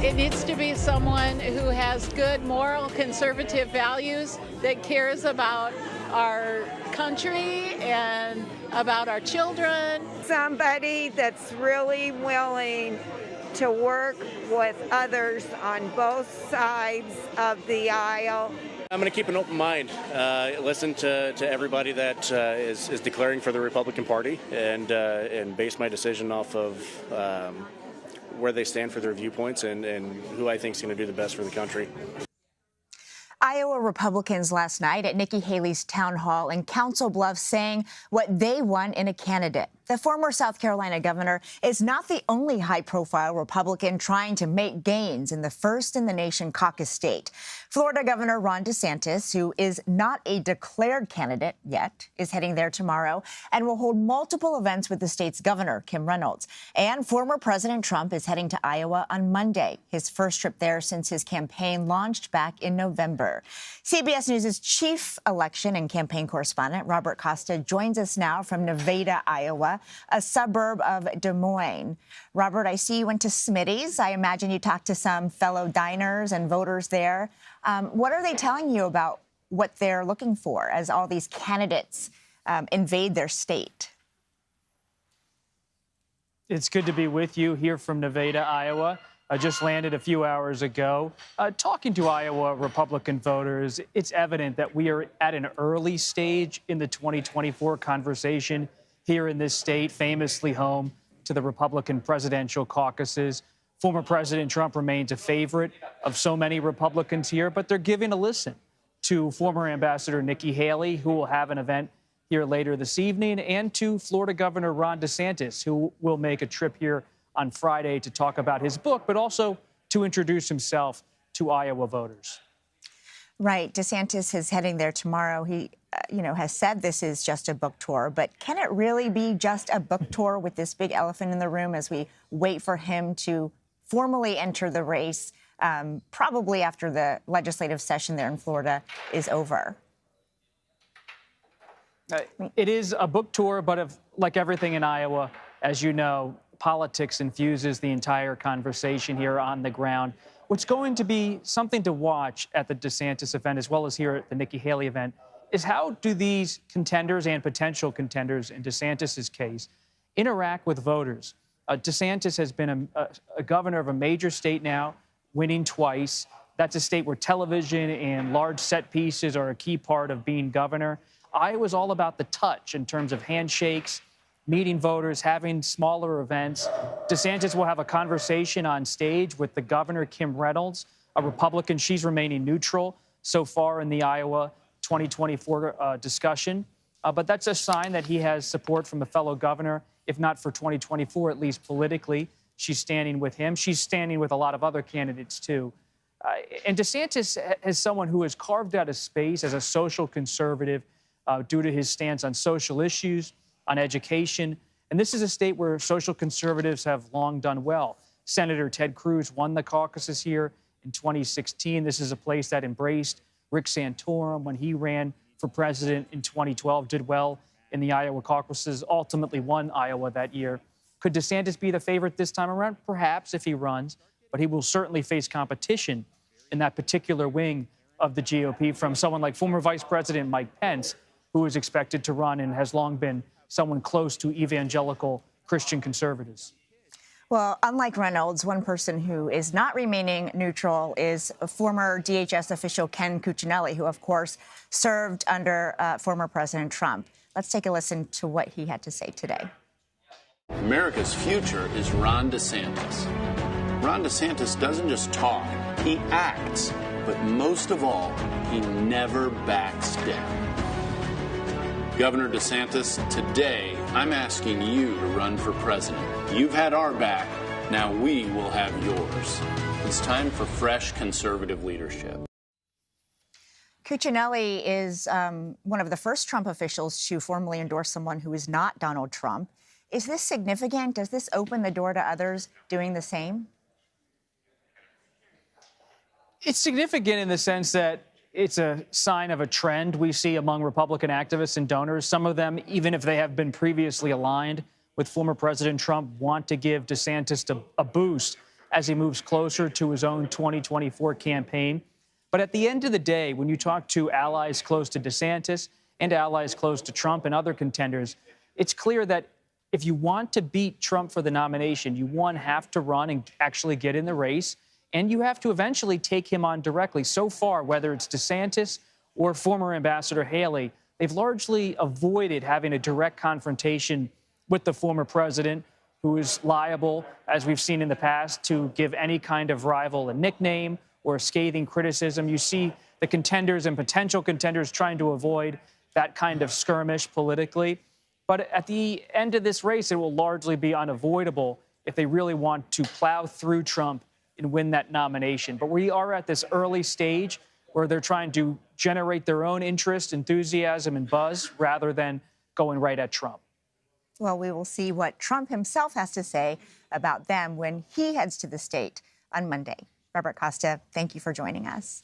It needs to be someone who has good moral conservative values, that cares about our country and about our children. Somebody that's really willing to work with others on both sides of the aisle. I'm going to keep an open mind, listen to everybody that is declaring for the Republican Party, and base my decision off of where they stand for their viewpoints and who I think is going to do the best for the country. Iowa Republicans last night at Nikki Haley's town hall in Council Bluffs saying what they want in a candidate. The former South Carolina governor is not the only high-profile Republican trying to make gains in the first-in-the-nation caucus state. Florida Governor Ron DeSantis, who is not a declared candidate yet, is heading there tomorrow and will hold multiple events with the state's governor, Kim Reynolds. And former President Trump is heading to Iowa on Monday, his first trip there since his campaign launched back in November. CBS News' chief election and campaign correspondent, Robert Costa, joins us now from Nevada, Iowa, a suburb of Des Moines. Robert, I see you went to Smitty's. I imagine you talked to some fellow diners and voters there. What are they telling you about what they're looking for as all these candidates invade their state? It's good to be with you here from Nevada, Iowa. I just landed a few hours ago. Talking to Iowa Republican voters, it's evident that we are at an early stage in the 2024 conversation here in this state, famously home to the Republican presidential caucuses. Former President Trump remains a favorite of so many Republicans here, but they're giving a listen to former Ambassador Nikki Haley, who will have an event here later this evening, and to Florida Governor Ron DeSantis, who will make a trip here on Friday to talk about his book, but also to introduce himself to Iowa voters. Right. DeSantis is heading there tomorrow. He, has said this is just a book tour, but can it really be just a book tour with this big elephant in the room as we wait for him to formally enter the race, probably after the legislative session there in Florida is over? It is a book tour, but like everything in Iowa, as you know, politics infuses the entire conversation here on the ground. What's going to be something to watch at the DeSantis event, as well as here at the Nikki Haley event, is how do these contenders and potential contenders in DeSantis's case interact with voters? DeSantis has been a governor of a major state now, winning twice. That's a state where television and large set pieces are a key part of being governor. Iowa's all about the touch in terms of handshakes, meeting voters, having smaller events. DeSantis will have a conversation on stage with the governor, Kim Reynolds, a Republican. She's remaining neutral so far in the Iowa 2024 discussion. But that's a sign that he has support from a fellow governor, if not for 2024, at least politically. She's standing with him. She's standing with a lot of other candidates, too. And DeSantis is someone who has carved out a space as a social conservative due to his stance on social issues, on education. And this is a state where social conservatives have long done well. Senator Ted Cruz won the caucuses here in 2016. This is a place that embraced Rick Santorum when he ran for president in 2012, did well in the Iowa caucuses, ultimately won Iowa that year. Could DeSantis be the favorite this time around? Perhaps, if he runs, but he will certainly face competition in that particular wing of the GOP from someone like former Vice President Mike Pence, who is expected to run and has long been someone close to evangelical Christian conservatives. Well, unlike Reynolds, one person who is not remaining neutral is former DHS official Ken Cuccinelli, who, of course, served under former President Trump. Let's take a listen to what he had to say today. America's future is Ron DeSantis. Ron DeSantis doesn't just talk, he acts. But most of all, he never backs down. Governor DeSantis, today I'm asking you to run for president. You've had our back, now we will have yours. It's time for fresh conservative leadership. Cuccinelli is one of the first Trump officials to formally endorse someone who is not Donald Trump. Is this significant? Does this open the door to others doing the same? It's significant in the sense that it's a sign of a trend we see among Republican activists and donors. Some of them, even if they have been previously aligned with former President Trump, want to give DeSantis a boost as he moves closer to his own 2024 campaign. But at the end of the day, when you talk to allies close to DeSantis and allies close to Trump and other contenders, it's clear that if you want to beat Trump for the nomination, you, one, have to run and actually get in the race, and you have to eventually take him on directly. So far, whether it's DeSantis or former Ambassador Haley, they've largely avoided having a direct confrontation with the former president, who is liable, as we've seen in the past, to give any kind of rival a nickname or scathing criticism. You see the contenders and potential contenders trying to avoid that kind of skirmish politically. But at the end of this race, it will largely be unavoidable if they really want to plow through Trump and win that nomination. But we are at this early stage where they're trying to generate their own interest, enthusiasm, and buzz rather than going right at Trump. Well, we will see what Trump himself has to say about them when he heads to the state on Monday. Robert Costa, thank you for joining us.